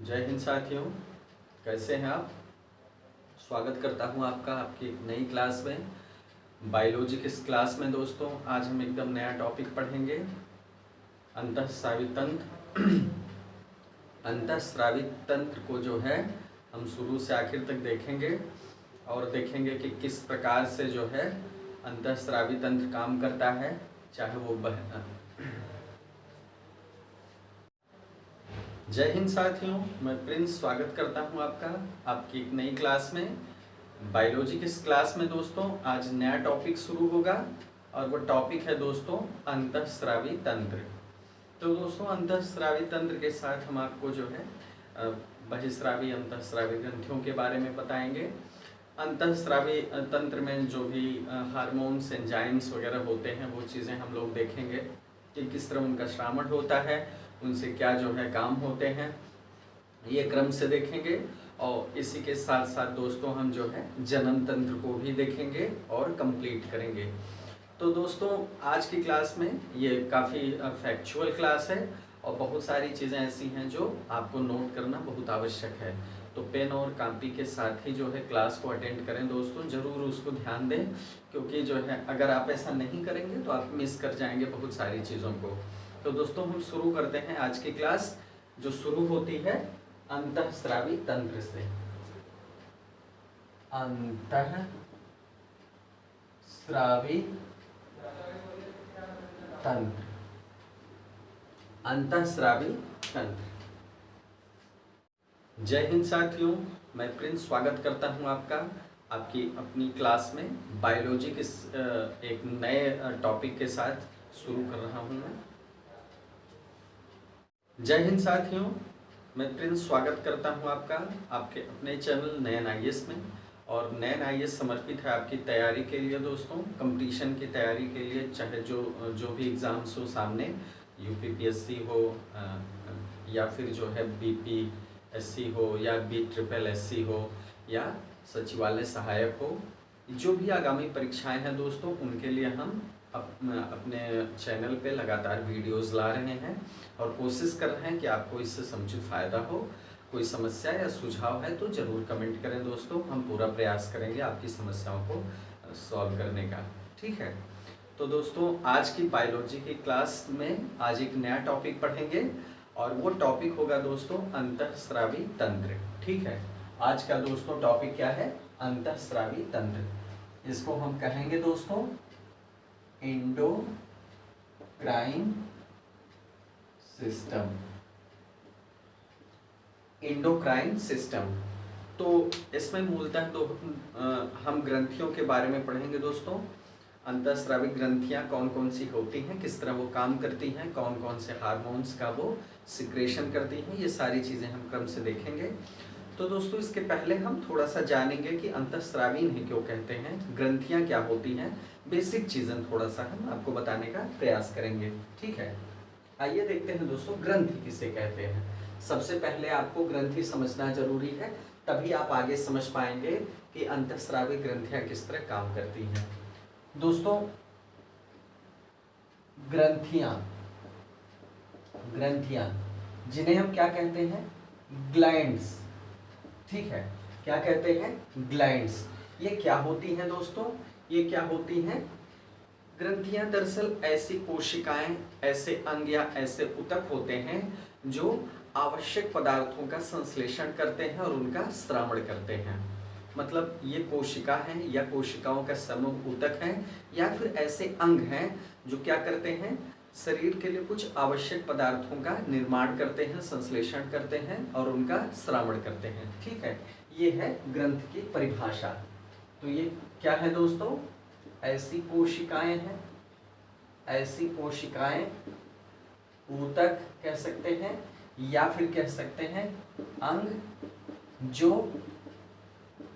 जय हिंद साथियों, कैसे हैं आप। स्वागत करता हूं आपका आपकी एक नई क्लास में, बायोलॉजी की इस क्लास में। दोस्तों आज हम एकदम नया टॉपिक पढ़ेंगे, अंतःस्रावी तंत्र। अंतःस्रावी तंत्र को जो है हम शुरू से आखिर तक देखेंगे और देखेंगे कि किस प्रकार से जो है अंतःस्रावी तंत्र काम करता है, चाहे वो जय हिंद साथियों, मैं प्रिंस स्वागत करता हूं आपका आपकी एक नई क्लास में, बायोलॉजी की इस क्लास में। दोस्तों आज नया टॉपिक शुरू होगा और वो टॉपिक है दोस्तों अंतःस्रावी तंत्र। तो दोस्तों अंतःस्रावी तंत्र के साथ हम आपको जो है बहिस्रावी अंतःस्रावी ग्रंथियों के बारे में बताएंगे। अंतःस्रावी तंत्र में जो भी हार्मोन्स एंजाइम्स वगैरह होते हैं वो चीज़ें हम लोग देखेंगे कि किस तरह उनका श्रावण होता है, उनसे क्या जो है काम होते हैं, ये क्रम से देखेंगे। और इसी के साथ साथ दोस्तों हम जो है जनन तंत्र को भी देखेंगे और कंप्लीट करेंगे। तो दोस्तों आज की क्लास में ये काफ़ी फैक्चुअल क्लास है और बहुत सारी चीज़ें ऐसी हैं जो आपको नोट करना बहुत आवश्यक है। तो पेन और कॉपी के साथ ही जो है क्लास को अटेंड करें दोस्तों, ज़रूर उसको ध्यान दें, क्योंकि जो है अगर आप ऐसा नहीं करेंगे तो आप मिस कर जाएंगे बहुत सारी चीज़ों को। तो दोस्तों हम शुरू करते हैं आज की क्लास, जो शुरू होती है अंतःस्रावी तंत्र से। अंतःस्रावी तंत्र, अंतःस्रावी तंत्र। जय हिंद साथियों, मैं प्रिंस स्वागत करता हूं आपका आपकी अपनी क्लास में, बायोलॉजी के एक नए टॉपिक के साथ शुरू कर रहा हूं मैं। जय हिंद साथियों, मैं प्रिंस स्वागत करता हूं आपका आपके अपने चैनल नयन आईएएस में। और नयन आईएएस समर्पित है आपकी तैयारी के लिए दोस्तों, कंपटीशन की तैयारी के लिए, चाहे जो भी एग्ज़ाम्स हो सामने, यूपीपीएससी हो या फिर जो है बीपीएससी हो या BSSS हो या सचिवालय सहायक हो, जो भी आगामी परीक्षाएं हैं दोस्तों उनके लिए हम अपने चैनल पे लगातार वीडियोस ला रहे हैं और कोशिश कर रहे हैं कि आपको इससे समुचित फ़ायदा हो। कोई समस्या या सुझाव है तो ज़रूर कमेंट करें दोस्तों, हम पूरा प्रयास करेंगे आपकी समस्याओं को सॉल्व करने का। ठीक है, तो दोस्तों आज की बायोलॉजी की क्लास में आज एक नया टॉपिक पढ़ेंगे और वो टॉपिक होगा दोस्तों अंतःस्रावी तंत्र। ठीक है, आज का दोस्तों टॉपिक क्या है? अंतःस्रावी तंत्र। इसको हम कहेंगे दोस्तों एंडोक्राइन सिस्टम। एंडोक्राइन सिस्टम, तो इसमें मूलतः तो हम ग्रंथियों के बारे में पढ़ेंगे दोस्तों। अंतःस्रावी ग्रंथियां कौन कौन सी होती हैं, किस तरह वो काम करती हैं, कौन कौन से हार्मोन्स का वो सिक्रेशन करती हैं, ये सारी चीज़ें हम क्रम से देखेंगे। तो दोस्तों इसके पहले हम थोड़ा सा जानेंगे कि अंतःस्रावी इन्हें क्यों कहते हैं, ग्रंथियां क्या होती हैं, बेसिक चीज़ें थोड़ा सा हम आपको बताने का प्रयास करेंगे। ठीक है, आइए देखते हैं दोस्तों ग्रंथि किसे कहते हैं। सबसे पहले आपको ग्रंथि समझना जरूरी है, तभी आप आगे समझ पाएंगे कि अंतःस्रावी ग्रंथियां किस तरह काम करती हैं। दोस्तों ग्रंथियां ग्रंथियां जिन्हें हम क्या कहते हैं? ग्लैंड्स। ठीक है, क्या कहते हैं? ग्लैंड्स। ये क्या होती हैं दोस्तों? ये क्या होती हैं? ग्रंथियां दरअसल ऐसी कोशिकाएं, ऐसे अंग या ऐसे ऊतक होते हैं जो आवश्यक पदार्थों का संश्लेषण करते हैं और उनका श्रावण करते हैं। मतलब ये कोशिका हैं या कोशिकाओं का समूह ऊतक हैं या फिर ऐसे अंग हैं जो क्या करते हैं? शरीर के लिए कुछ आवश्यक पदार्थों का निर्माण करते हैं, संश्लेषण करते हैं और उनका श्रावण करते हैं। ठीक है, ये है ग्रंथ की परिभाषा। तो ये क्या है दोस्तों? ऐसी कोशिकाएं हैं, ऐसी कोशिकाएं, ऊतक कह सकते हैं या फिर कह सकते हैं अंग, जो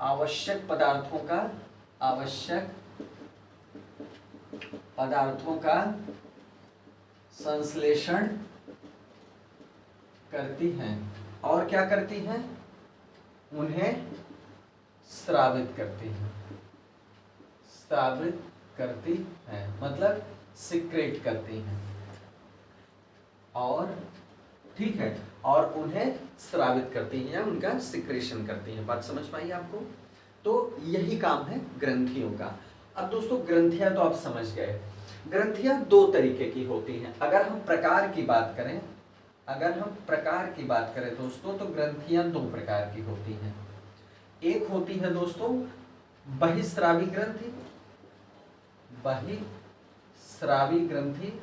आवश्यक पदार्थों का संश्लेषण करती हैं और क्या करती हैं? उन्हें स्रावित करती हैं। स्रावित करती हैं मतलब सिक्रेट करती हैं। और ठीक है, और उन्हें स्रावित करती हैं या उनका सिक्रेशन करती हैं। बात समझ पाई आपको? तो यही काम है ग्रंथियों का। अब दोस्तों ग्रंथियां तो आप समझ गए। ग्रंथियां दो तरीके की होती हैं। अगर हम प्रकार की बात करें, दोस्तों, तो ग्रंथियां दो प्रकार की होती हैं। एक होती है दोस्तों बहिस्रावी ग्रंथि,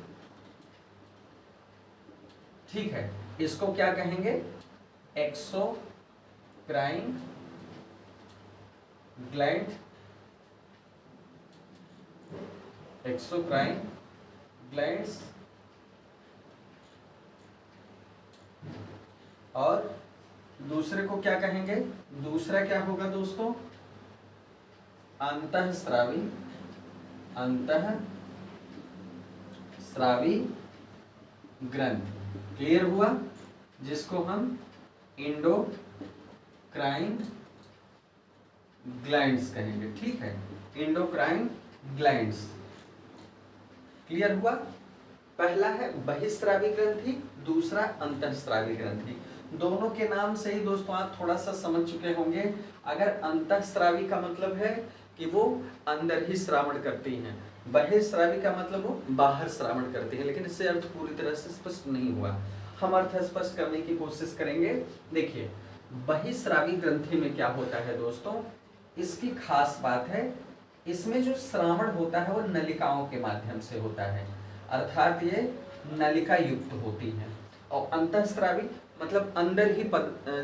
ठीक है, इसको क्या कहेंगे? एक्सोक्राइन ग्लैंड, एक्सोक्राइन ग्लैंड्स, और दूसरे को क्या कहेंगे? दूसरा क्या होगा दोस्तों? अंतःस्रावी ग्रंथ। क्लियर हुआ? जिसको हम इंडोक्राइन ग्लैंड्स कहेंगे। ठीक है, इंडोक्राइन ग्लैंड्स। क्लियर हुआ? पहला है बहिस्रावी ग्रंथि, दूसरा अंतःस्रावी ग्रंथि। दोनों के नाम से ही दोस्तों आप थोड़ा सा समझ चुके होंगे। अगर अंतःस्रावी का मतलब है कि वो अंदर ही श्रावण करती हैं, बहिस्रावी का मतलब वो बाहर श्रावण करती हैं, लेकिन इससे अर्थ पूरी तरह से स्पष्ट नहीं हुआ। हम अर्थ स्पष्ट करने की कोशिश करेंगे। देखिए, बहिस्रावी ग्रंथि में क्या होता है दोस्तों, इसकी खास बात है, इसमें जो श्रावण होता है वो नलिकाओं के माध्यम से होता है, अर्थात ये नलिका युक्त होती हैं। और अंतःस्रावी मतलब अंदर ही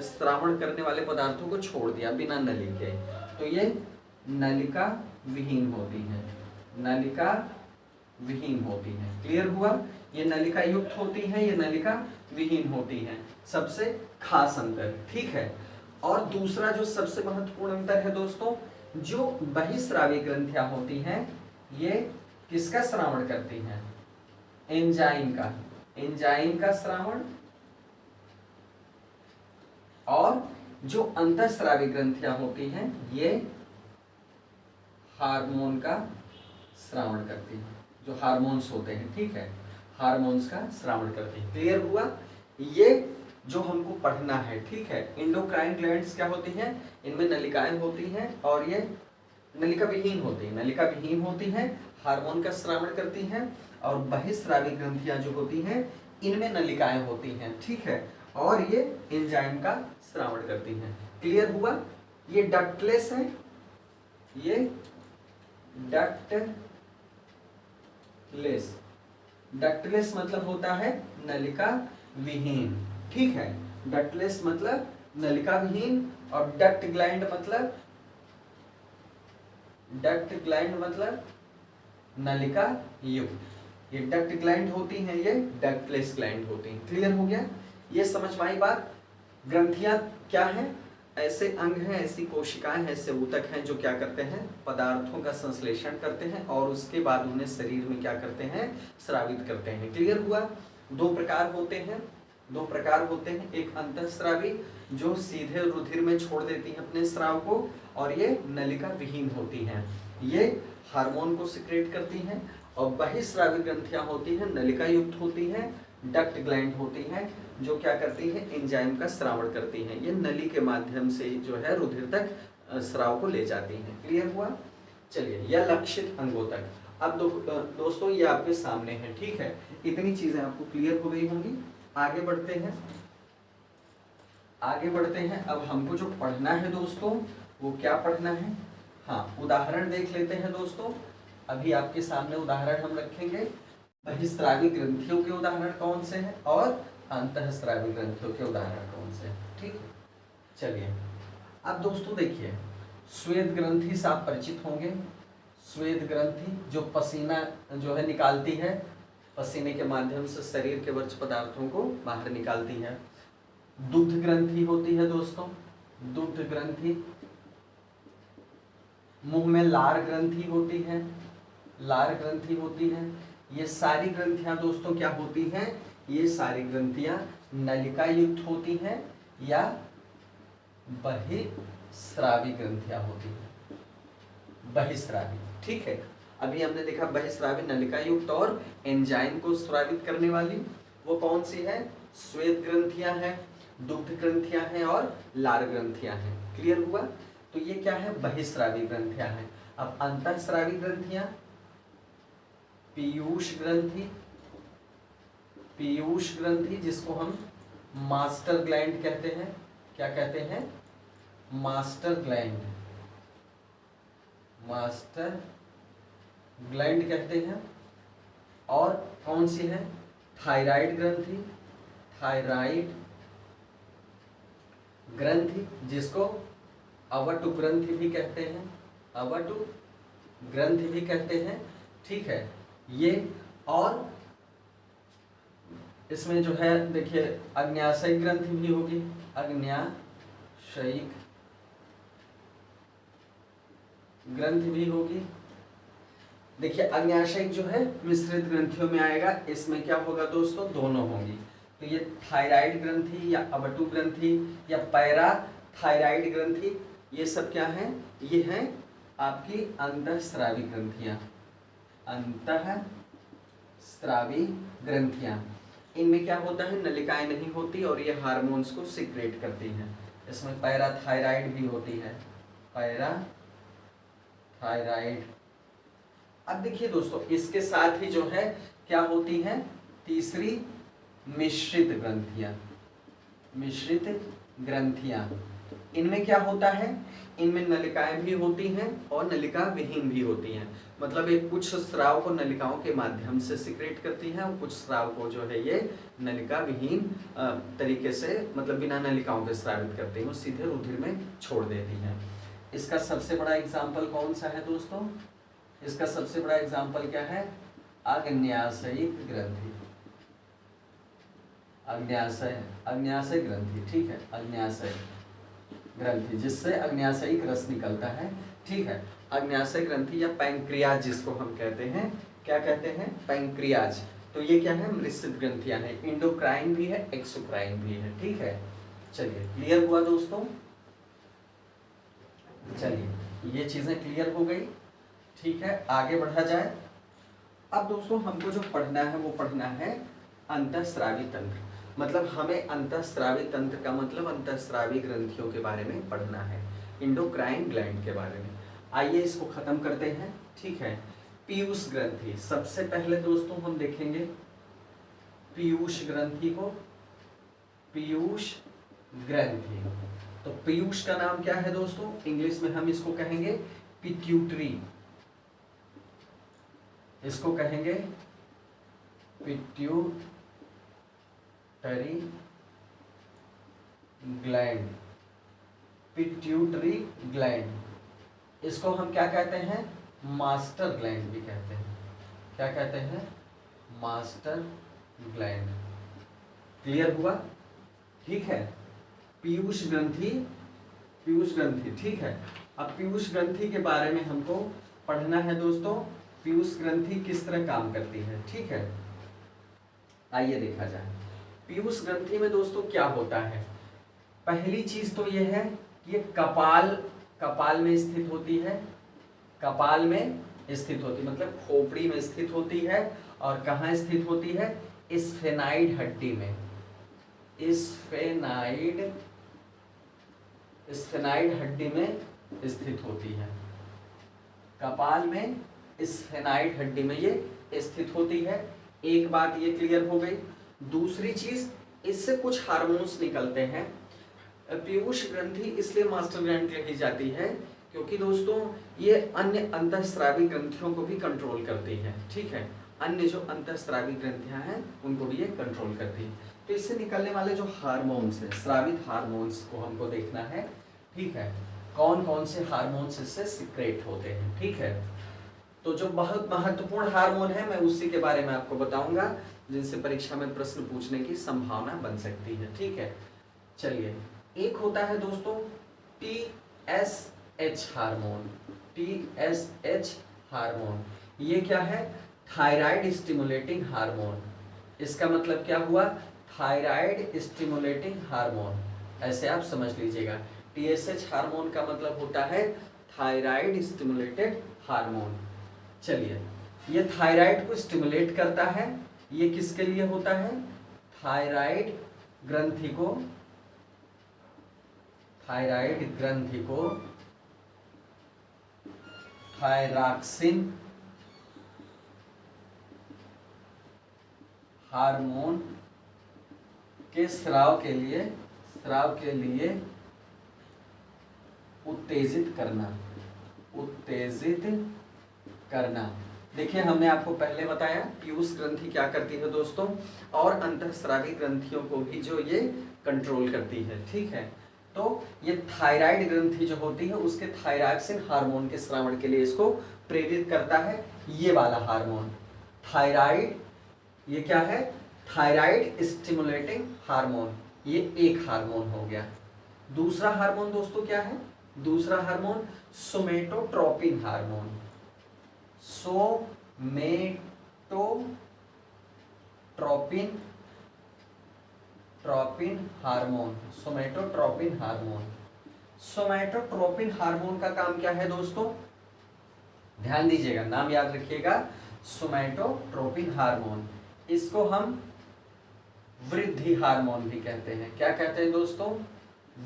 श्रावण करने वाले पदार्थों को छोड़ दिया बिना नली के, तो ये नलिका विहीन होती है, नलिका विहीन होती है। क्लियर हुआ? ये नलिका युक्त होती है, ये नलिका विहीन होती है। सबसे खास अंतर, ठीक है। और दूसरा जो सबसे महत्वपूर्ण अंतर है दोस्तों, जो बहिस्रावी ग्रंथियां होती हैं ये किसका श्रावण करती हैं? एंजाइम का श्रावण। और जो अंतःस्रावी ग्रंथियां होती हैं ये हार्मोन का श्रावण करती हैं, जो हार्मोन्स होते हैं, ठीक है, हार्मोन्स का श्रावण करती हैं। क्लियर हुआ? ये जो हमको पढ़ना है, ठीक है। इंडोक्राइन ग्लैंड्स क्या होती हैं? इनमें नलिकाएं होती हैं और ये नलिका विहीन होती हैं, हार्मोन का श्रावण करती हैं। और बहिस्रावी ग्रंथियां जो होती हैं इनमें नलिकाएं होती हैं, ठीक है, और ये एंजाइम का श्रावण करती हैं। क्लियर हुआ? ये डक्टलेस है, ये डक्टलेस मतलब होता है नलिका विहीन, ठीक है। डक्टलेस मतलब नलिका विहीन, और डक्ट ग्लैंड मतलब नलिका युक्त। ये डक्ट ग्लैंड होती हैं, ये डक्टलेस ग्लैंड होती हैं। क्लियर हो गया? ये समझ में आई बात? ग्रंथियां क्या हैं? ऐसे अंग हैं, ऐसी कोशिकाएं, ऐसे ऊतक हैं जो क्या करते हैं? पदार्थों का संश्लेषण करते हैं और उसके बाद उन्हें शरीर में क्या करते हैं? स्रावित करते हैं। क्लियर हुआ? दो प्रकार होते हैं, एक अंतःस्रावी जो सीधे रुधिर में छोड़ देती है अपने स्राव को, और ये नलिका विहीन होती हैं, ये हार्मोन को सिक्रेट करती हैं। और बहिस्रावी ग्रंथियां होती हैं, नलिका युक्त होती हैं, डक्ट ग्लैंड होती हैं, जो क्या करती हैं? एंजाइम का श्रावण करती हैं। ये नली के माध्यम से जो है रुधिर तक स्राव को ले जाती हैं। क्लियर हुआ? चलिए, यह लक्षित अंगों तक। अब दोस्तों ये आपके सामने है, ठीक है। इतनी चीजें आपको क्लियर हो गई होंगी। आगे बढ़ते हैं। अब हमको जो पढ़ना है दोस्तों, वो क्या पढ़ना है? हाँ, उदाहरण देख लेते हैं दोस्तों। अभी आपके सामने उदाहरण हम रखेंगे। बहिस्रावी ग्रंथियों के उदाहरण कौन से हैं और अंतःस्रावी ग्रंथियों के उदाहरण कौन से हैं, ठीक है। चलिए, अब दोस्तों देखिए, श्वेत ग्रंथि से आप परिचित होंगे। श्वेत ग्रंथि जो पसीना जो है निकालती है, पसीने के माध्यम से शरीर के वर्ज्य पदार्थों को बाहर निकालती है। दुग्ध ग्रंथि होती है दोस्तों, दुग्ध ग्रंथि। मुंह में लार ग्रंथि होती है, लार ग्रंथि होती है। ये सारी ग्रंथियां दोस्तों क्या होती हैं? ये सारी ग्रंथियां नलिका युक्त होती हैं या बहिस्रावी ग्रंथियां होती हैं, बहिस्रावी, ठीक है। अभी हमने देखा बहिस्रावी नलिका युक्त और एंजाइम को स्रावित करने वाली, वो कौन सी है? श्वेत ग्रंथियां हैं, दुग्ध ग्रंथियां हैं और लार ग्रंथियां हैं। क्लियर हुआ? तो ये क्या है? बहिस्रावी ग्रंथियां हैं। अब अंतःस्रावी ग्रंथियां, पीयूष ग्रंथि, पीयूष ग्रंथि जिसको हम मास्टर ग्लैंड कहते हैं। क्या कहते हैं? मास्टर ग्लैंड, मास्टर ग्लैंड कहते हैं। और कौन सी है? थायराइड ग्रंथि, थायराइड ग्रंथि जिसको अवटु ग्रंथि भी कहते हैं, अवटु ग्रंथि भी कहते हैं। ठीक है, ये और इसमें जो है देखिए अग्न्याशयिक ग्रंथि भी होगी, अग्न्याशयिक ग्रंथि भी होगी। देखिए अग्न्याशयिक जो है मिश्रित ग्रंथियों में आएगा, इसमें क्या होगा दोस्तों? दोनों होंगी। तो ये थायराइड ग्रंथि या अवटु ग्रंथि या पैरा थायराइड ग्रंथि, ये सब क्या है? ये हैं आपकी अंतःस्रावी ग्रंथियां, अंतःस्रावी ग्रंथियां। इनमें क्या होता है? नलिकाएं नहीं होती और ये हार्मोन्स को सिक्रेट करती हैं। इसमें पैराथायराइड भी होती है, पैराथायराइड। अब देखिए दोस्तों इसके साथ ही जो है क्या होती हैं? तीसरी मिश्रित ग्रंथियां, मिश्रित ग्रंथियां। इनमें क्या होता है? इनमें नलिकाएं भी होती हैं और नलिका विहीन भी होती हैं। मतलब ये कुछ स्राव को नलिकाओं के माध्यम से सिक्रेट करती हैं और कुछ स्राव को जो है ये नलिका विहीन तरीके से, मतलब बिना नलिकाओं के स्रावित करती हैं, वो सीधे रुधिर में छोड़ देती हैं। इसका सबसे बड़ा एग्जाम्पल कौन सा है दोस्तों? इसका सबसे बड़ा एग्जाम्पल क्या है? अग्न्याशयिक ग्रंथि, अग्न्याशय ग्रंथि। ठीक है, अग्न्याशय ग्रंथि जिससे अग्न्याशयिक रस निकलता है। ठीक है, अग्न्याशय ग्रंथि या पैंक्रियाज जिसको हम कहते हैं। क्या कहते हैं? पैंक्रियाज। तो ये क्या है? मिश्रित ग्रंथियां हैं, इंडोक्राइन भी है, एक्सोक्राइन भी है। ठीक है, चलिए क्लियर हुआ दोस्तों? चलिए ये चीजें क्लियर हो गई। ठीक है, आगे बढ़ा जाए। अब दोस्तों हमको जो पढ़ना है वो पढ़ना है अंतःस्रावी तंत्र। मतलब हमें अंतःस्रावी तंत्र का मतलब अंतःस्रावी ग्रंथियों के बारे में पढ़ना है, इंडोक्राइन ग्लैंड के बारे में। आइए इसको खत्म करते हैं। ठीक है, पीयूष ग्रंथि। सबसे पहले दोस्तों हम देखेंगे पीयूष ग्रंथि को, पीयूष ग्रंथि। तो पीयूष का नाम क्या है दोस्तों? इंग्लिश में हम इसको कहेंगे पिट्यूटरी, इसको कहेंगे पिट्यूटरी ग्लैंड, पिट्यूटरी ग्लैंड। इसको हम क्या कहते हैं? मास्टर ग्लैंड भी कहते हैं। क्या कहते हैं? Master gland. क्लियर हुआ? ठीक है, पीयूष ग्रंथि, पीयूष ग्रंथि। ठीक है, अब पीयूष ग्रंथि के बारे में हमको पढ़ना है दोस्तों, पीयूष ग्रंथि किस तरह काम करती है। ठीक है, आइए देखा जाए। पीयूष ग्रंथि में दोस्तों क्या होता है? पहली चीज तो यह है कि ये कपाल में स्थित होती है, कपाल में स्थित होती, मतलब खोपड़ी में स्थित होती है। और कहाँ स्थित होती है? स्फेनाइड हड्डी में, स्फेनाइड हड्डी में स्थित होती है। कपाल में स्फेनाइड हड्डी में ये स्थित होती है। एक बात ये क्लियर हो गई। दूसरी चीज, इससे कुछ हार्मोन्स निकलते हैं। पीयूष ग्रंथि इसलिए मास्टर ग्लैंड कही जाती है क्योंकि दोस्तों ये अन्य अंतःस्रावी ग्रंथियों को भी कंट्रोल करती है। ठीक है, अन्य जो अंतःस्रावी ग्रंथियां हैं उनको भी ये कंट्रोल करती है। तो इससे निकलने वाले जो हार्मोन्स हैं, स्रावित हार्मोन्स को हमको देखना है। ठीक है, कौन कौन से हार्मोन्स इससे सिक्रेट होते हैं। ठीक है, तो जो बहुत महत्वपूर्ण हार्मोन है मैं उसी के बारे में आपको बताऊंगा, जिनसे परीक्षा में प्रश्न पूछने की संभावना बन सकती है। ठीक है, चलिए एक होता है दोस्तों TSH हार्मोन, TSH हार्मोन। ये क्या है? Thyroid stimulating hormone. इसका मतलब क्या हुआ? थायराइड स्टिमुलेटिंग हार्मोन, ऐसे आप समझ लीजिएगा। TSH हार्मोन का मतलब होता है थायराइड स्टिमुलेटेड हार्मोन। चलिए, ये थायराइड को स्टिमुलेट करता है। ये किसके लिए होता है? थायराइड ग्रंथि को थायरॉक्सिन हार्मोन के स्राव के लिए उत्तेजित करना। देखिए, हमने आपको पहले बताया पीयूष ग्रंथि क्या करती है दोस्तों, और अंतःस्रावी ग्रंथियों को भी जो ये कंट्रोल करती है। ठीक है, तो ये थायराइड ग्रंथि जो होती है उसके थायरॉक्सिन हार्मोन के स्रावण के लिए इसको प्रेरित करता है। ये वाला हार्मोन थायराइड, ये क्या है, थायराइड स्टिमुलेटिंग हार्मोन, ये एक हार्मोन हो गया। दूसरा हार्मोन दोस्तों क्या है, दूसरा hormone somatotropin hormone. Somatotropin hormone का काम क्या है दोस्तों, ध्यान दीजिएगा, नाम याद रखिएगा, सोमेटोट्रोपिन हार्मोन। इसको हम वृद्धि हार्मोन भी कहते हैं। क्या कहते हैं दोस्तों,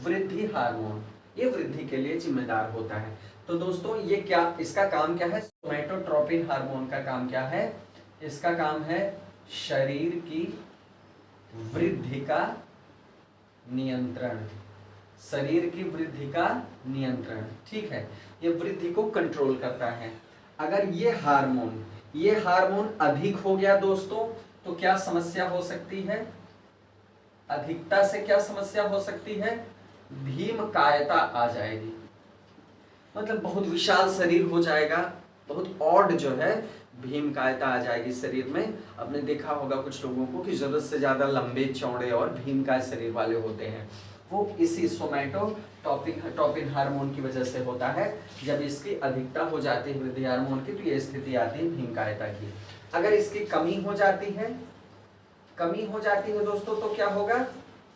वृद्धि हार्मोन। ये वृद्धि के लिए जिम्मेदार होता है। तो दोस्तों ये क्या, इसका काम क्या है, सोमेटोट्रोपिन हार्मोन का काम क्या है, इसका काम है शरीर की वृद्धि का नियंत्रण, शरीर की वृद्धि का नियंत्रण। ठीक है, ये वृद्धि को कंट्रोल करता है। अगर ये हार्मोन अधिक हो गया दोस्तों तो क्या समस्या हो सकती है, अधिकता से क्या समस्या हो सकती है, भीमकायता आ जाएगी, मतलब बहुत विशाल शरीर हो जाएगा, बहुत ऑड जो है भीमकायता आ जाएगी शरीर में। आपने देखा होगा कुछ लोगों को कि जरूरत से ज्यादा लंबे चौड़े और भीमकाय शरीर वाले होते हैं, वो इसी सोमेटोट्रोपिन हार्मोन की वजह से होता है। जब इसकी अधिकता हो जाती है वृद्धि हार्मोन की तो ये स्थिति आती है भीमकायता की। अगर इसकी कमी हो जाती है दोस्तों तो क्या होगा,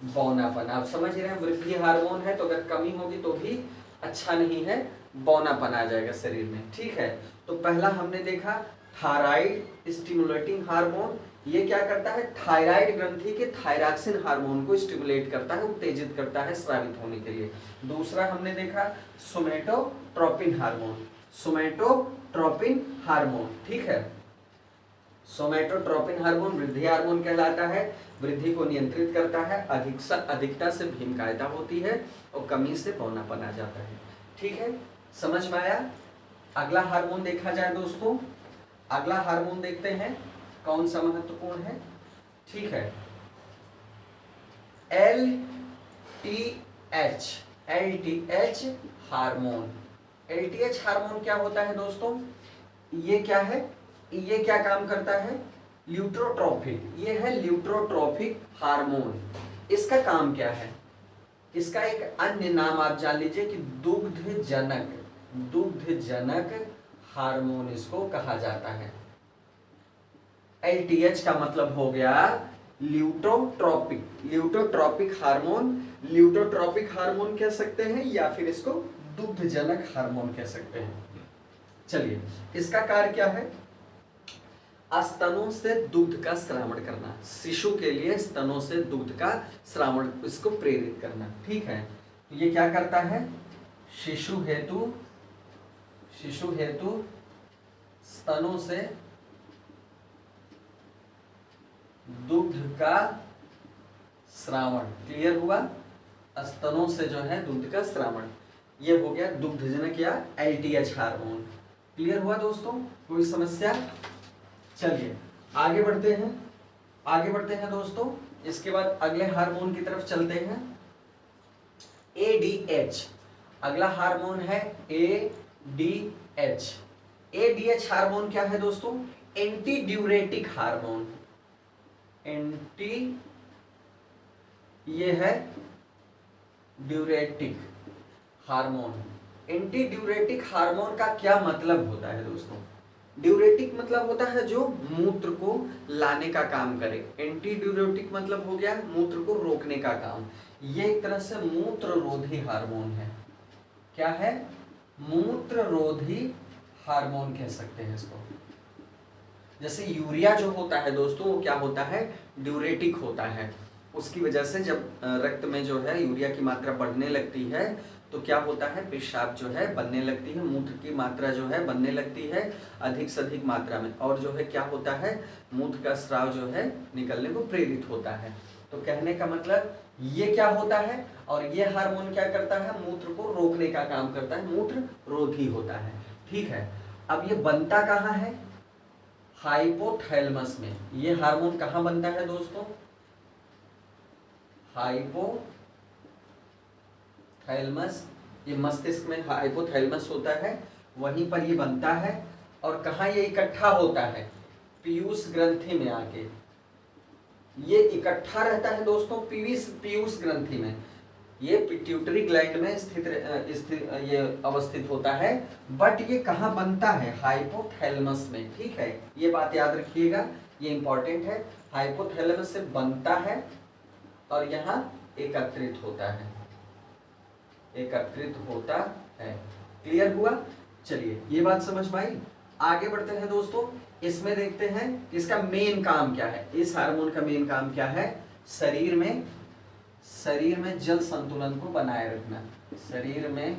बौनापन। आप समझ रहे हैं, वृद्धि हार्मोन है तो अगर कमी होगी तो भी अच्छा नहीं है, बौनापन आ जाएगा शरीर में। ठीक है, तो पहला हमने देखा थायराइड स्टिमुलेटिंग हार्मोन, ये क्या करता है, थायराइड ग्रंथि के थायरॉक्सिन हार्मोन को स्टिमुलेट करता है, उत्तेजित करता है स्रावित होने के लिए। दूसरा हमने देखा सोमेटोट्रोपिन हार्मोन। ठीक है, सोमेटोट्रोपिन हार्मोन वृद्धि हार्मोन कहलाता है, वृद्धि को नियंत्रित करता है, अधिकता से भीमकायता होती है और कमी से बौनापन आ जाता है। ठीक है, समझ में आया। अगला हार्मोन देखा जाए दोस्तों, अगला हार्मोन देखते हैं कौन सा महत्वपूर्ण है। ठीक है, LTH हार्मोन। LTH हार्मोन क्या होता है दोस्तों, ये क्या है, ये क्या काम करता है, ल्यूट्रोट्रोफिक, ये है ल्यूट्रोट्रोफिक हार्मोन। इसका काम क्या है, इसका एक अन्य नाम आप जान लीजिए कि दुग्धजनक हार्मोन इसको कहा जाता है। LTH का मतलब हो गया ल्यूटोट्रोपिक हार्मोन कह सकते हैं या फिर इसको दुग्धजनक हार्मोन कह सकते हैं। चलिए, इसका कार्य क्या है, स्तनों से दुग्ध का श्रावण करना, शिशु के लिए स्तनों से दुग्ध का श्रावण इसको प्रेरित करना। ठीक है, ये क्या करता है, शिशु हेतु स्तनों से दुग्ध का श्रावण। क्लियर हुआ, स्तनों से जो है दुग्ध का श्रावण, ये हो गया दुग्धजनक या LTH हार्मोन। क्लियर हुआ दोस्तों, कोई समस्या। चलिए आगे बढ़ते हैं दोस्तों। इसके बाद अगले हार्मोन की तरफ चलते हैं, ADH। अगला हार्मोन है ADH। ADH हार्मोन क्या है दोस्तों, एंटी ड्यूरेटिक हार्मोन। ये है diuretic hormone. Anti diuretic hormone का क्या मतलब होता है दोस्तों, ड्यूरेटिक मतलब होता है जो मूत्र को लाने का काम करे। एंटी ड्यूरेटिक मतलब हो गया मूत्र को रोकने का काम। ये एक तरह से मूत्र रोधी हार्मोन है। क्या है, मूत्र रोधी हार्मोन कह सकते हैं इसको। जैसे यूरिया जो होता है दोस्तों वो क्या होता है, ड्यूरेटिक होता है। उसकी वजह से जब रक्त में जो है यूरिया की मात्रा बढ़ने लगती है तो क्या होता है, पेशाब जो है बनने लगती है, मूत्र की मात्रा जो है बनने लगती है अधिक से अधिक मात्रा में, और जो है क्या होता है, मूत्र का स्राव जो है निकलने को प्रेरित होता है। तो कहने का मतलब ये क्या होता है, और ये हार्मोन क्या करता है, मूत्र को रोकने का काम करता है, मूत्र रोधी होता है। ठीक है, अब ये बनता कहाँ है, हाइपोथैलेमस में। ये हार्मोन कहाँ बनता है दोस्तों, हाइपोथैलेमस, ये मस्तिष्क में हाइपोथैलेमस होता है, वहीं पर ये बनता है। और कहाँ ये इकट्ठा होता है, पीयूष ग्रंथि में आके ये इकट्ठा रहता है दोस्तों, पीयूष ग्रंथि में। ये पिट्यूटरी ग्लैंड में स्थित ये अवस्थित होता है, बट ये कहाँ बनता है, हाइपोथैलेमस में। ठीक है, ये बात याद रखिएगा, ये इंपॉर्टेंट है। हाइपोथैलेमस से बनता है और यहाँ एकत्रित होता है, एकत्रित होता है। क्लियर हुआ, चलिए ये बात समझ में आई। आगे बढ़ते हैं दोस्तों, इसमें देखते हैं इसका मेन काम क्या है। इस हार्मोन का मेन काम क्या है, शरीर में जल संतुलन को बनाए रखना, शरीर में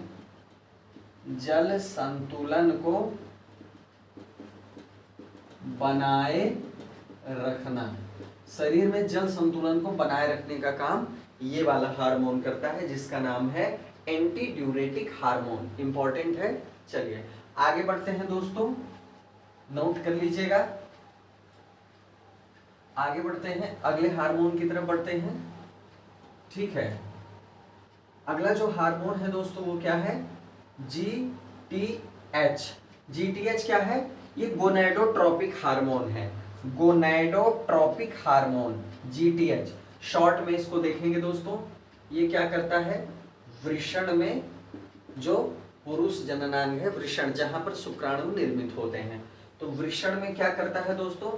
जल संतुलन को बनाए रखना, शरीर में जल संतुलन को बनाए रखने का काम ये वाला हार्मोन करता है, जिसका नाम है एंटी ड्यूरेटिक हार्मोन। इंपॉर्टेंट है। चलिए आगे बढ़ते हैं दोस्तों, नोट कर लीजिएगा। आगे बढ़ते हैं, अगले हार्मोन की तरफ बढ़ते हैं। ठीक है, अगला जो हार्मोन है दोस्तों वो क्या है, GTH। GTH क्या है, ये गोनैडोट्रोपिक हार्मोन है, गोनैडोट्रोपिक हार्मोन GTH। शॉर्ट में इसको देखेंगे दोस्तों, ये क्या करता है, वृषण में जो पुरुष जननांग है, वृषण जहां पर शुक्राणु निर्मित होते हैं, तो वृषण में क्या करता है दोस्तों,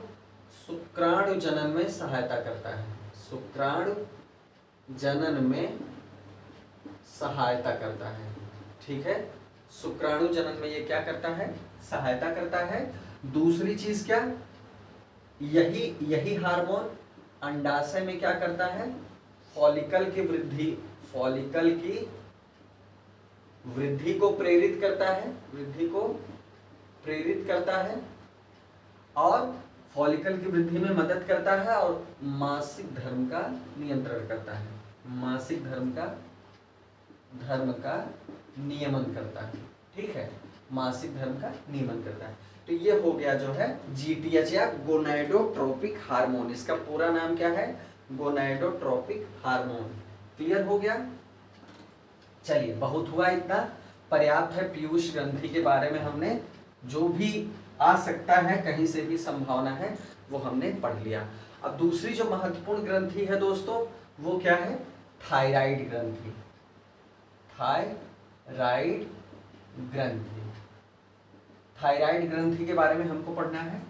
शुक्राणु जनन में सहायता करता है, शुक्राणु जनन में सहायता करता है। ठीक है, शुक्राणु जनन में ये क्या करता है, सहायता करता है। दूसरी चीज क्या, यही हार्मोन अंडाशय में क्या करता है, फॉलिकल की वृद्धि को प्रेरित करता है, वृद्धि को प्रेरित करता है, और फॉलिकल की वृद्धि में मदद करता है, और मासिक धर्म का नियंत्रण करता है, मासिक धर्म का नियमन करता है। ठीक है, मासिक धर्म का नियमन करता है। तो ये हो गया जो है GTH या गोनैडोट्रोपिक हार्मोन। इसका पूरा नाम क्या है, गोनैडोट्रोपिक हार्मोन। क्लियर हो गया, चलिए बहुत हुआ, इतना पर्याप्त है। पीयूष ग्रंथि के बारे में हमने जो भी आ सकता है, कहीं से भी संभावना है, वो हमने पढ़ लिया। अब दूसरी जो महत्वपूर्ण ग्रंथि है दोस्तों वो क्या है, थायराइड ग्रंथि। थायराइड ग्रंथि, थायराइड ग्रंथि के बारे में हमको पढ़ना है,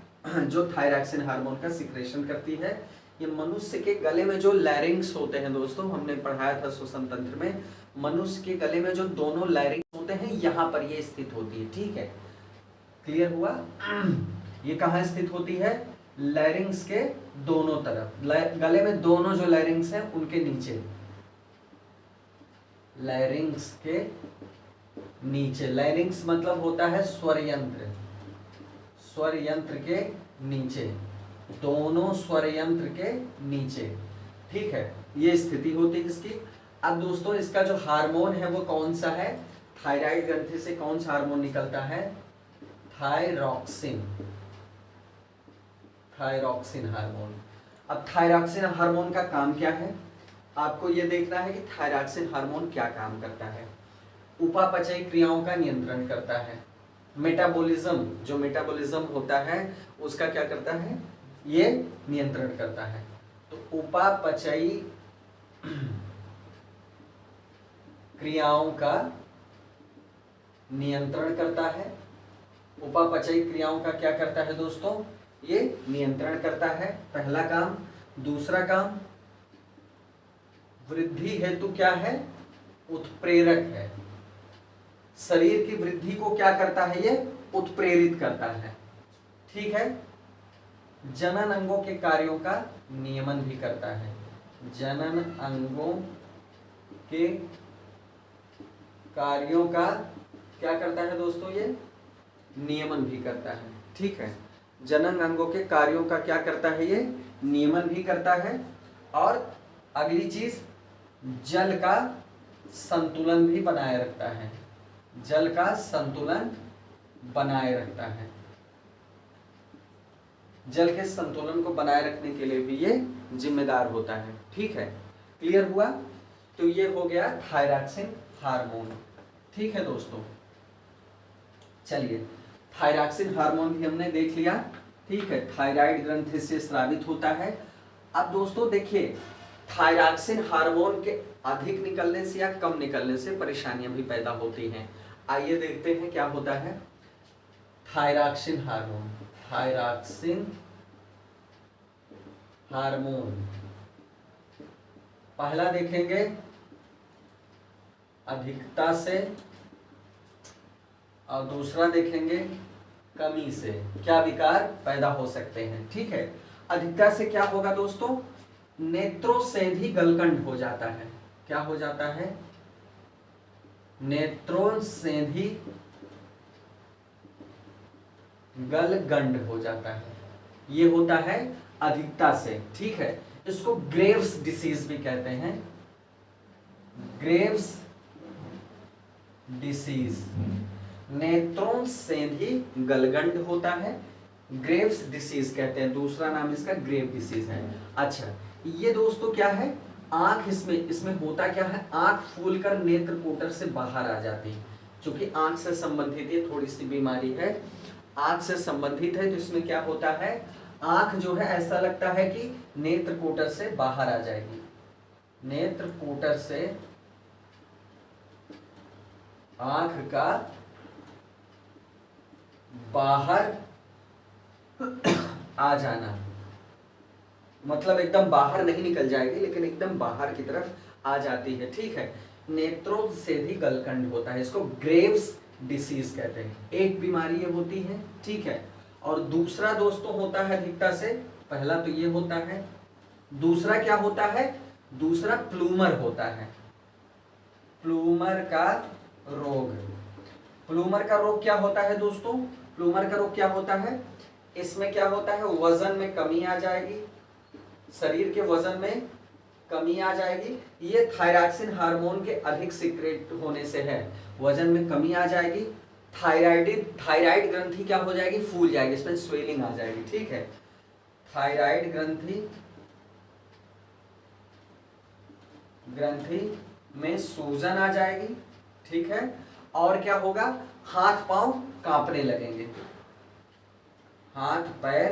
जो थायरॉक्सिन हार्मोन का सिक्रेशन करती है। ये मनुष्य के गले में जो लैरिंग्स होते हैं दोस्तों, हमने पढ़ाया था श्वसन तंत्र में, मनुष्य के गले में जो दोनों लैरिंग्स होते हैं यहाँ पर ये स्थित होती है। ठीक है, क्लियर हुआ, ये कहाँ स्थित होती है, लैरिंग्स के दोनों तरफ, गले में दोनों जो लैरिंग्स हैं उनके नीचे, लैरिंग्स के नीचे। लैरिंग्स मतलब होता है स्वर यंत्र, स्वर यंत्र के नीचे, दोनों स्वर यंत्र के नीचे। ठीक है, ये स्थिति होती है इसकी। अब दोस्तों इसका जो हार्मोन है वो कौन सा है, थायराइड ग्रंथि से कौन सा हार्मोन निकलता है, थायरॉक्सिन, थायरॉक्सिन हार्मोन। अब थायरॉक्सिन हार्मोन का काम क्या है, आपको ये देखना है कि थायरॉक्सिन हार्मोन क्या काम करता है। उपापचयी क्रियाओं का नियंत्रण करता है, मेटाबॉलिज्म, जो मेटाबॉलिज्म होता है उसका क्या करता है, ये नियंत्रण करता है। तो उपापचयी क्रियाओं का नियंत्रण करता है, उपापचयी क्रियाओं का क्या करता है दोस्तों, ये नियंत्रण करता है, पहला काम। दूसरा काम, वृद्धि हेतु क्या है, उत्प्रेरक है, शरीर की वृद्धि को क्या करता है, ये उत्प्रेरित करता है। ठीक है, जनन अंगों के कार्यों का नियमन भी करता है। जनन अंगों के कार्यों का क्या करता है दोस्तों, ये नियमन भी करता है। ठीक है, जनन अंगों के कार्यों का क्या करता है, ये नियमन भी करता है। और अगली चीज, जल का संतुलन भी बनाए रखता है। जल का संतुलन बनाए रखता है। जल के संतुलन को बनाए रखने के लिए भी ये जिम्मेदार होता है। ठीक है, क्लियर हुआ? तो ये हो गया थायरॉक्सिन हार्मोन। ठीक है दोस्तों, चलिए थायरॉक्सिन हार्मोन भी हमने देख लिया। ठीक है, थायराइड ग्रंथि से स्रावित होता है। अब दोस्तों देखिए, थायरॉक्सिन हार्मोन के अधिक निकलने से या कम निकलने से परेशानियां भी पैदा होती हैं। आइए देखते हैं क्या होता है थायरॉक्सिन हार्मोन। थायरॉक्सिन हार्मोन पहला देखेंगे अधिकता से, और दूसरा देखेंगे कमी से क्या विकार पैदा हो सकते हैं। ठीक है, अधिकता से क्या होगा दोस्तों, नेत्रोसेंधी गलगंड हो जाता है। क्या हो जाता है, नेत्रोसेंधी गलगंड हो जाता है। ये होता है अधिकता से। ठीक है, इसको ग्रेव्स डिसीज भी कहते हैं। ग्रेव्स डिसीज, नेत्रोसेंधी गलगंड होता है, ग्रेव्स डिसीज कहते हैं। दूसरा नाम इसका ग्रेव डिसीज है। अच्छा, ये दोस्तों क्या है, आंख इसमें होता क्या है, आंख फूलकर नेत्र कोटर से बाहर आ जाती है। क्योंकि आंख से संबंधित ये थोड़ी सी बीमारी है, आंख से संबंधित है, तो इसमें क्या होता है, आंख जो है ऐसा लगता है कि नेत्र कोटर से बाहर आ जाएगी। नेत्र कोटर से आंख का बाहर आ जाना, मतलब एकदम बाहर नहीं निकल जाएगी, लेकिन एकदम बाहर की तरफ आ जाती है। ठीक है, नेत्रोसेंधी गलगंड होता है, इसको ग्रेव्स डिसीज कहते हैं। एक बीमारी ये होती है। ठीक है, और दूसरा दोस्तों होता है अधिकता से, पहला तो ये होता है, दूसरा क्या होता है, दूसरा प्लूमर होता है। प्लूमर का रोग। प्लूमर का रोग क्या होता है दोस्तों, प्लूमर का रोग क्या होता है, इसमें क्या होता है, वजन में कमी आ जाएगी, शरीर के वजन में कमी आ जाएगी। ये थायरॉक्सिन हार्मोन के अधिक सीक्रेट होने से है, वजन में कमी आ जाएगी। थायराइड ग्रंथि क्या हो जाएगी, फूल जाएगी, इसमें स्वेलिंग आ जाएगी। ठीक है, थायराइड ग्रंथि में सूजन आ जाएगी। ठीक है, और क्या होगा, हाथ पांव कांपने लगेंगे, हाथ पैर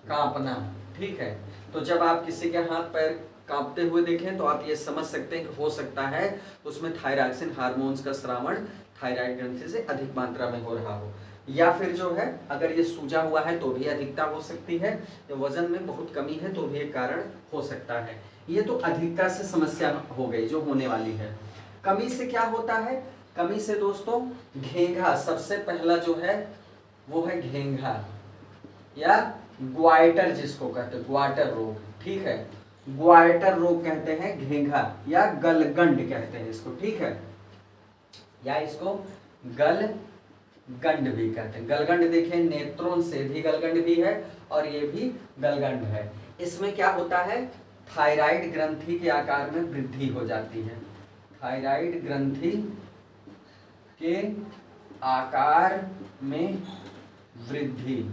कांपना। ठीक है, तो जब आप किसी के हाथ पैर कांपते हुए देखें तो आप ये समझ सकते हैं कि हो सकता है उसमें थायरॉक्सिन हार्मोन्स का स्रावण थायराइड ग्रंथि से अधिक मात्रा में हो रहा हो। या फिर जो है अगर ये सूजा हुआ है तो भी अधिकता हो सकती है, या वजन में बहुत कमी है तो भी एक कारण हो सकता है। ये तो अधिकता से समस्या हो गई जो होने वाली है। कमी से क्या होता है, कमी से दोस्तों घेंघा, सबसे पहला जो है वो है घेंघा या ग्वाइटर जिसको कहते हैं, ग्वाटर रोग। ठीक है, ग्वाइटर रोग कहते हैं घेंघा, या गलगंड कहते हैं इसको। ठीक है, या इसको गलगंड भी कहते हैं। गलगंड देखिए, नेत्रोसेंधी गलगंड भी है और ये भी गलगंड है। इसमें क्या होता है, थायराइड ग्रंथि के आकार में वृद्धि हो जाती है। थायराइड ग्रंथि के आकार में वृद्धि,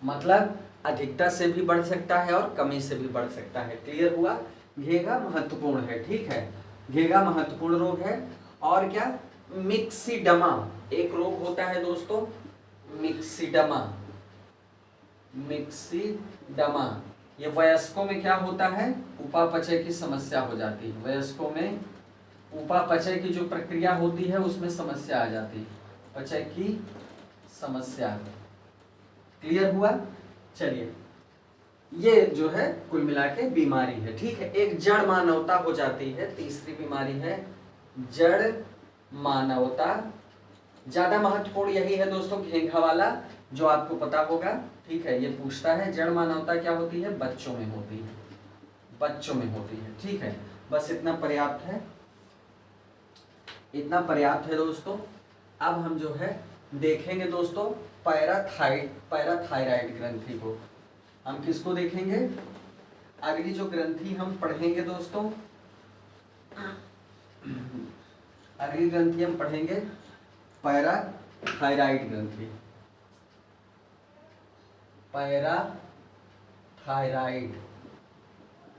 मतलब अधिकता से भी बढ़ सकता है और कमी से भी बढ़ सकता है। क्लियर हुआ? घेंघा महत्वपूर्ण है। ठीक है, घेंघा महत्वपूर्ण रोग है। और क्या, मिक्सीडमा एक रोग होता है दोस्तों, मिक्सीडमा। मिक्सीडमा ये वयस्कों में क्या होता है, उपापचय की समस्या हो जाती है। वयस्कों में उपापचय की जो प्रक्रिया होती है उसमें समस्या आ जाती है, पचय की समस्या। क्लियर हुआ? चलिए, ये जो है कुल मिला के बीमारी है। ठीक है, एक जड़ मानवता हो जाती है। तीसरी बीमारी है जड़ मानवता ज्यादा महत्वपूर्ण यही है दोस्तों घेंघा वाला, जो आपको पता होगा। ठीक है, ये पूछता है जड़ मानवता क्या होती है, बच्चों में होती है, बच्चों में होती है। ठीक है, बस इतना पर्याप्त है, इतना पर्याप्त है दोस्तों। अब हम जो है देखेंगे दोस्तों पैराथायराइड ग्रंथि को। हम किसको देखेंगे, अगली जो ग्रंथि हम पढ़ेंगे दोस्तों, अगली ग्रंथि हम पढ़ेंगे पैराथायराइड ग्रंथि। पैराथायराइड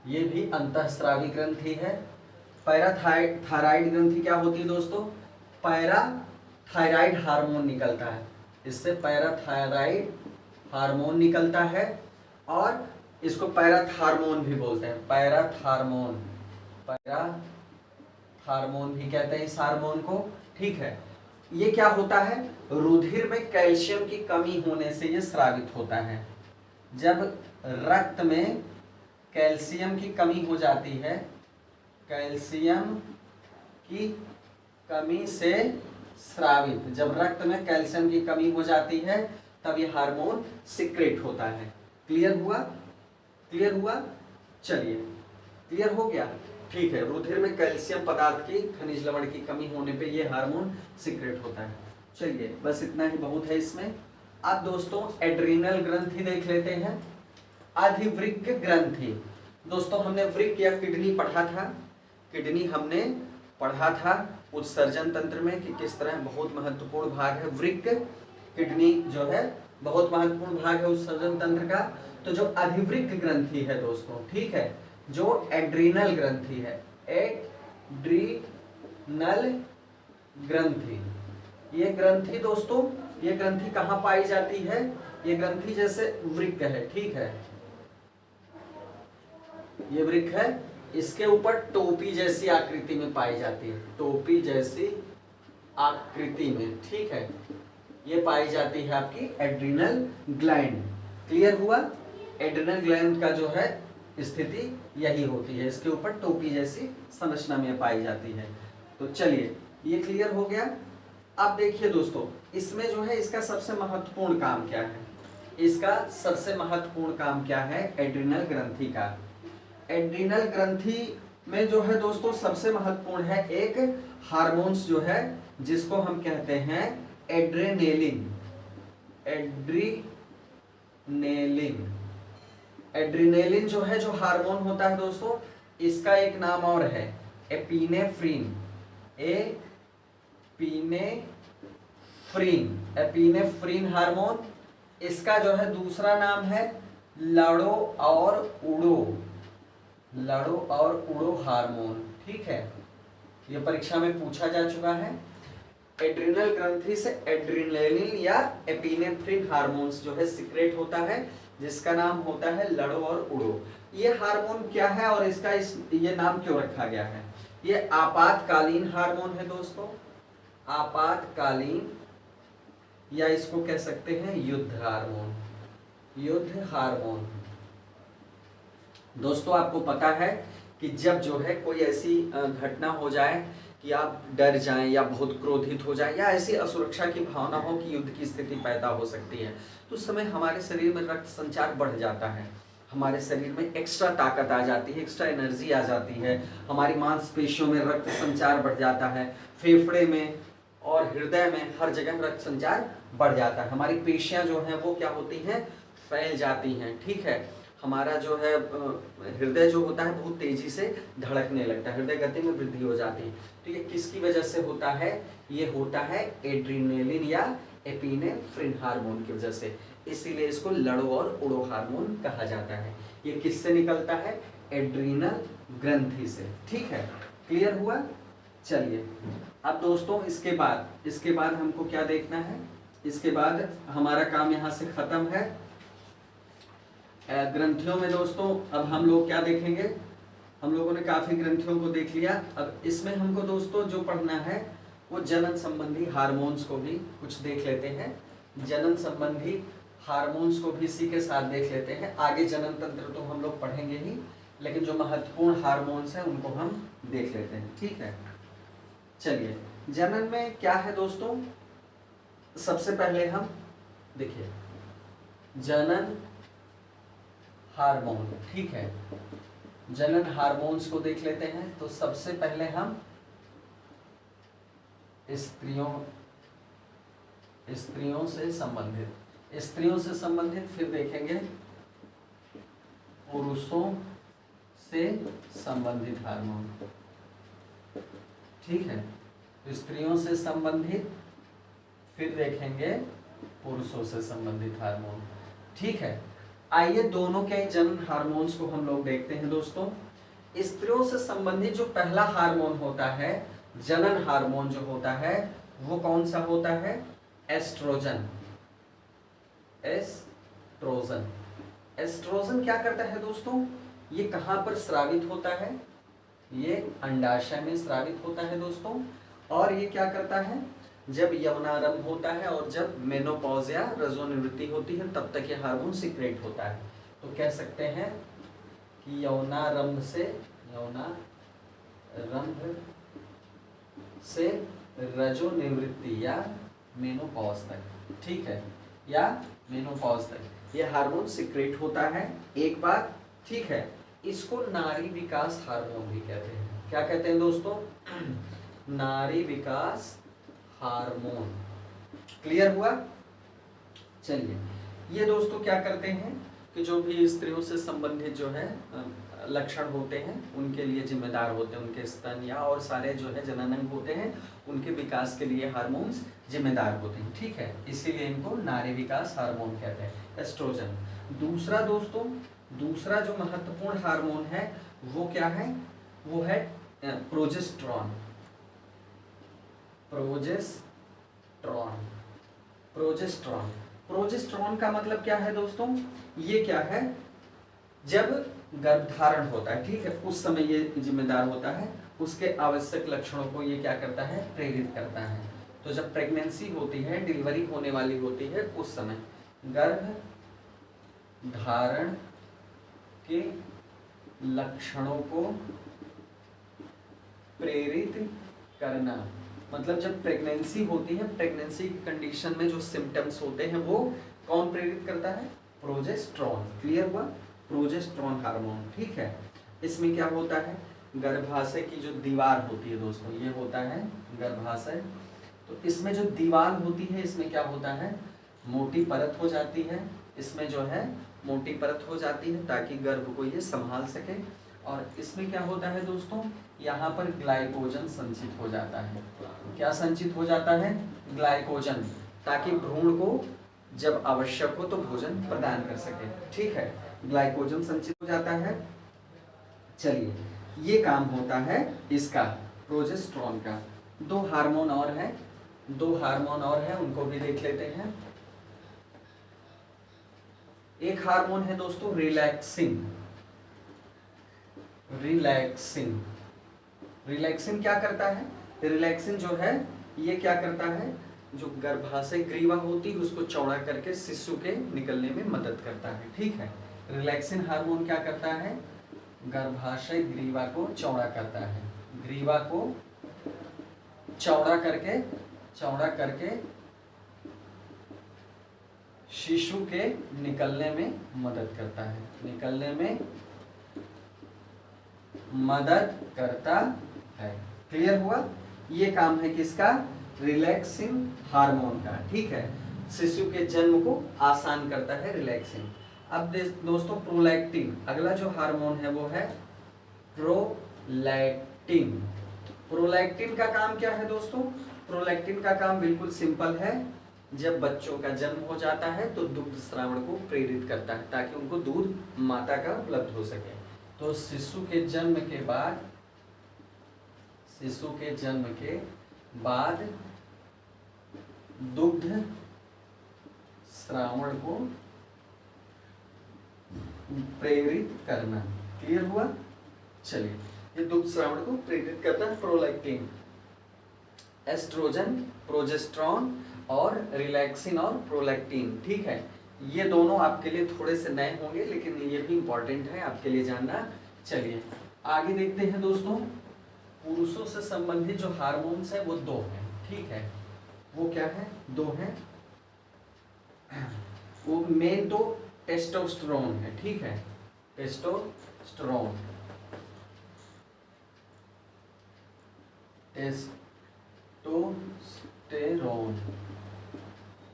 ये भी अंतःस्रावी ग्रंथि है। पैराथायराइड ग्रंथि क्या होती है दोस्तों, पैराथायराइड हार्मोन निकलता है, इससे पैराथायराइड हार्मोन निकलता है, और इसको पैराथार्मोन भी बोलते हैं, पैराथार्मोन, पैराथार्मोन भी कहते हैं इस हार्मोन को। ठीक है, ये क्या होता है, रुधिर में कैल्शियम की कमी होने से ये स्रावित होता है। जब रक्त में कैल्शियम की कमी हो जाती है, कैल्शियम की कमी से स्रावित, जब रक्त में कैल्शियम की कमी हो जाती है तब ये हार्मोन सिक्रेट होता है। क्लियर हुआ, क्लियर हुआ, चलिए क्लियर हो गया। ठीक है, रुधिर में कैल्शियम पदार्थ की, खनिज लवण की कमी होने पे ये हार्मोन सिक्रेट होता है। चलिए बस इतना ही बहुत है इसमें। अब दोस्तों एड्रीनल ग्रंथि देख लेते हैं। अधिवृक्क ग्रंथि, दोस्तों हमने वृक्क या किडनी पढ़ा था, किडनी हमने पढ़ा था उत्सर्जन तंत्र में कि किस तरह बहुत महत्वपूर्ण भाग है वृक्क, किडनी जो है बहुत महत्वपूर्ण भाग है उत्सर्जन तंत्र का। तो जो अधिवृक्क ग्रंथि है दोस्तों, ठीक है, जो एड्रीनल ग्रंथि है, एड्रीनल ग्रंथि, ये ग्रंथि दोस्तों, ये ग्रंथि कहाँ पाई जाती है, ये ग्रंथि जैसे वृक्क है, ठीक है, ये वृक्क है, इसके ऊपर टोपी जैसी आकृति में पाई जाती है, टोपी जैसी आकृति में, ठीक है, ये पाई जाती है आपकी एड्रीनल ग्लैंड। क्लियर हुआ, एड्रीनल ग्लैंड का जो है स्थिति यही होती है, इसके ऊपर टोपी जैसी संरचना में पाई जाती है। तो चलिए ये क्लियर हो गया। अब देखिए दोस्तों, इसमें जो है इसका सबसे महत्वपूर्ण काम क्या है, इसका सबसे महत्वपूर्ण काम क्या है एड्रीनल ग्रंथि का। एड्रीनल ग्रंथि में जो है दोस्तों सबसे महत्वपूर्ण है एक हार्मोन्स जो है, जिसको हम कहते हैं एड्रेनेलिन, एड्रीनेलिन, एड्रीनेलिन जो है, जो हार्मोन होता है दोस्तों, इसका एक नाम और है एपिनेफ्रिन, एपिनेफ्रिन हार्मोन। इसका जो है दूसरा नाम है लड़ो और उड़ो हार्मोन, ठीक है, ये परीक्षा में पूछा जा चुका है। एड्रीनल ग्रंथि से एड्रीनेलिन या एपिनेफ्रिन हार्मोन्स जो है सिक्रेट होता है, जिसका नाम होता है लड़ो और उड़ो। ये हार्मोन क्या है और इसका ये नाम क्यों रखा गया है, ये आपातकालीन हार्मोन है दोस्तों, आपातकालीन, या इसको कह सकते हैं युद्ध हार्मोन, युद्ध हार्मोन। दोस्तों आपको पता है कि जब जो है कोई ऐसी घटना हो जाए कि आप डर जाएं या बहुत क्रोधित हो जाएं या ऐसी असुरक्षा की भावना हो कि युद्ध की स्थिति पैदा हो सकती है, तो उस समय हमारे शरीर में रक्त संचार बढ़ जाता है, हमारे शरीर में एक्स्ट्रा ताकत आ जाती है, एक्स्ट्रा एनर्जी आ जाती है, हमारी मांसपेशियों में रक्त संचार बढ़ जाता है, फेफड़े में और हृदय में हर जगह रक्त संचार बढ़ जाता है, हमारी पेशियां जो हैं वो क्या होती हैं, फैल जाती हैं, ठीक है, हमारा जो है हृदय जो होता है बहुत तेजी से धड़कने लगता है, हृदय गति में वृद्धि हो जाती है। तो ये किसकी वजह से होता है, ये होता है एड्रीनेलिन या एपिनेफ्रिन हार्मोन की वजह से, इसीलिए इसको लड़ो और उड़ो हार्मोन कहा जाता है। ये किससे निकलता है, एड्रीनल ग्रंथि से, ठीक है, क्लियर हुआ। चलिए अब दोस्तों इसके बाद हमको क्या देखना है, इसके बाद हमारा काम यहाँ से खत्म है ग्रंथियों में दोस्तों। अब हम लोग क्या देखेंगे, हम लोगों ने काफी ग्रंथियों को देख लिया, अब इसमें हमको दोस्तों जो पढ़ना है वो जनन संबंधी हार्मोन्स को भी कुछ देख लेते हैं, जनन संबंधी हार्मोन्स को भी इसी के साथ देख लेते हैं। आगे जनन तंत्र तो हम लोग पढ़ेंगे ही, लेकिन जो महत्वपूर्ण हार्मोन्स हैं उनको हम देख लेते हैं, ठीक है। चलिए जनन में क्या है दोस्तों, सबसे पहले हम देखिए जनन हार्मोन, ठीक है, जनन हार्मोन्स को देख लेते हैं। तो सबसे पहले हम स्त्रियों से संबंधित फिर देखेंगे पुरुषों से संबंधित हार्मोन, ठीक है, स्त्रियों से संबंधित फिर देखेंगे पुरुषों से संबंधित हार्मोन, ठीक है। आइए दोनों के जनन हार्मोन्स को हम लोग देखते हैं दोस्तों। स्त्रियों से संबंधित जो पहला हार्मोन होता है, जनन हार्मोन जो होता है, वो कौन सा होता है? एस्ट्रोजन। एस्ट्रोजन क्या करता है दोस्तों? ये कहाँ पर स्रावित होता है? ये अंडाशय में स्रावित होता है दोस्तों। और ये क्या करता है? जब यौनारंभ होता है और जब मेनोपॉज या रजोनिवृत्ति होती है तब तक ये हार्मोन सीक्रेट होता है। तो कह सकते हैं कि यौनारंभ से रजोनिवृत्ति या मेनोपॉज तक, ठीक है, या मेनोपॉज तक ये हार्मोन सीक्रेट होता है। एक बात, ठीक है। इसको नारी विकास हार्मोन भी कहते हैं। क्या कहते हैं दोस्तों? नारी विकास हार्मोन। क्लियर हुआ? चलिए, ये दोस्तों क्या करते हैं कि जो भी स्त्रियों से संबंधित जो है लक्षण होते हैं उनके लिए जिम्मेदार होते हैं, उनके स्तन या और सारे जो है जननांग होते हैं उनके विकास के लिए हार्मोन्स जिम्मेदार होते हैं, ठीक है। इसीलिए इनको नारी विकास हार्मोन कहते हैं, एस्ट्रोजन। दूसरा दोस्तों, दूसरा जो महत्वपूर्ण हार्मोन है वो क्या है? वो है प्रोजेस्टेरॉन। प्रोजेस्टेरॉन का मतलब क्या है दोस्तों? ये क्या है? जब गर्भधारण होता है, ठीक है, उस समय ये जिम्मेदार होता है, उसके आवश्यक लक्षणों को ये क्या करता है? प्रेरित करता है। तो जब प्रेगनेंसी होती है, डिलीवरी होने वाली होती है, उस समय गर्भधारण के लक्षणों को प्रेरित करना, मतलब जब प्रेगनेंसी होती है, प्रेगनेंसी की कंडीशन में जो सिम्टम्स होते हैं वो कौन प्रेरित करता है? प्रोजेस्टेरॉन। क्लियर हुआ? प्रोजेस्टेरॉन हार्मोन, ठीक है। इसमें क्या होता है? गर्भाशय की जो दीवार होती है दोस्तों, ये होता है गर्भाशय। तो इसमें जो दीवार होती है, इसमें क्या होता है? मोटी परत हो जाती है। इसमें जो है मोटी परत हो जाती है ताकि गर्भ को ये संभाल सके। और इसमें क्या होता है दोस्तों? यहाँ पर ग्लाइकोजन संचित हो जाता है। क्या संचित हो जाता है? ग्लाइकोजन, ताकि भ्रूण को जब आवश्यक हो तो भोजन प्रदान कर सके, ठीक है। ग्लाइकोजन संचित हो जाता है। चलिए, ये काम होता है इसका, प्रोजेस्टेरॉन का। दो हार्मोन और है, उनको भी देख लेते हैं। एक हार्मोन है दोस्तों रिलैक्सिन क्या करता है? रिलैक्सिन जो है ये क्या करता है? जो गर्भाशय ग्रीवा होती है उसको चौड़ा करके शिशु के निकलने में मदद करता है, ठीक है। रिलैक्सिन हार्मोन क्या करता है? गर्भाशय ग्रीवा को चौड़ा करता है, ग्रीवा को चौड़ा करके शिशु के निकलने में मदद करता है, क्लियर हुआ? ये काम है किसका? रिलैक्सिन हार्मोन का, ठीक है। शिशु के जन्म को आसान करता है रिलैक्सिन। अब दोस्तों प्रोलैक्टिन, अगला जो हार्मोन है वो है प्रोलैक्टिन का काम क्या है दोस्तों? प्रोलैक्टिन का काम बिल्कुल सिंपल है। जब बच्चों का जन्म हो जाता है तो दुग्ध स्रावण को प्रेरित करता है ताकि उनको दूध माता का उपलब्ध हो सके। तो शिशु के जन्म के बाद दुग्ध स्रावण को प्रेरित करना, क्लियर हुआ? चलिए, ये दुग्ध स्रावण को प्रेरित करता है प्रोलैक्टिन। एस्ट्रोजन, प्रोजेस्टेरॉन और रिलैक्सिन और प्रोलैक्टिन, ठीक है। ये दोनों आपके लिए थोड़े से नए होंगे लेकिन ये भी इंपॉर्टेंट है आपके लिए जानना। चलिए आगे देखते हैं दोस्तों। पुरुषों से संबंधित जो हार्मोन्स है वो दो हैं, ठीक है। वो क्या है, दो हैं। वो मेन तो टेस्टोस्टेरोन है, ठीक है, टेस्टोस्टेरोन, टेस्टोस्टेरोन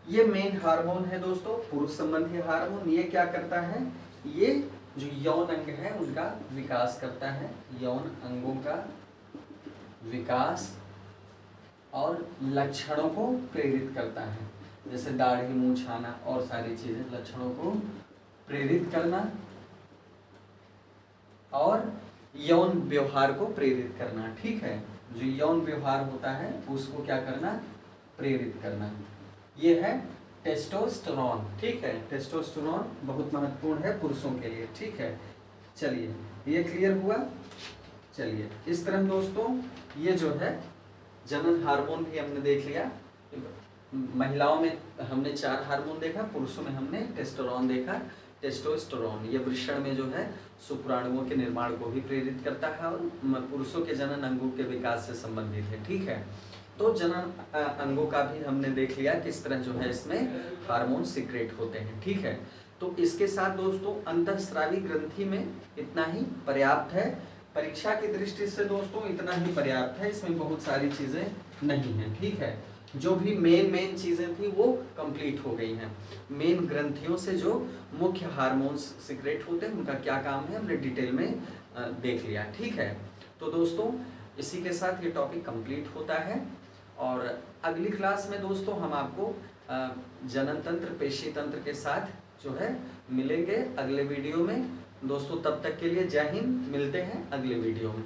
ये मेन हार्मोन है दोस्तों, पुरुष संबंधी हार्मोन। ये क्या करता है, ये जो यौन अंग है उनका विकास करता है, यौन अंगों का विकास और लक्षणों को प्रेरित करता है, जैसे दाढ़ी, मूंछ आना और सारी चीजें, लक्षणों को प्रेरित करना और यौन व्यवहार को प्रेरित करना, ठीक है। जो यौन व्यवहार होता है उसको क्या करना, प्रेरित करना। ये है टेस्टोस्टेरोन, ठीक है। टेस्टोस्टेरोन बहुत महत्वपूर्ण है पुरुषों के लिए, ठीक है। चलिए ये क्लियर हुआ। चलिए इस तरह दोस्तों ये जो है जनन हार्मोन भी हमने देख लिया। महिलाओं में हमने 4 हार्मोन देखा, पुरुषों में हमने टेस्टोस्टेरोन देखा। टेस्टोस्टेरोन ये वृषण में जो है शुक्राणुओं के निर्माण को भी प्रेरित करता है और पुरुषों के जनन अंगों के विकास से संबंधित है, ठीक है। तो जनन अंगों का भी हमने देख लिया किस तरह जो है इसमें हार्मोन सीक्रेट होते हैं, ठीक है। तो इसके साथ दोस्तों अंतःस्रावी ग्रंथि में इतना ही पर्याप्त है। परीक्षा की दृष्टि से दोस्तों इतना ही पर्याप्त है, इसमें बहुत सारी चीजें नहीं है, ठीक है। जो भी मेन चीजें थी वो कंप्लीट हो गई हैं। मेन ग्रंथियों से जो मुख्य हार्मोन्स सीक्रेट होते हैं उनका क्या काम है हमने डिटेल में देख लिया, ठीक है। तो दोस्तों इसी के साथ ये टॉपिक कंप्लीट होता है और अगली क्लास में दोस्तों हम आपको जनन तंत्र, पेशी तंत्र के साथ जो है मिलेंगे अगले वीडियो में दोस्तों। तब तक के लिए जय हिंद, मिलते हैं अगले वीडियो में।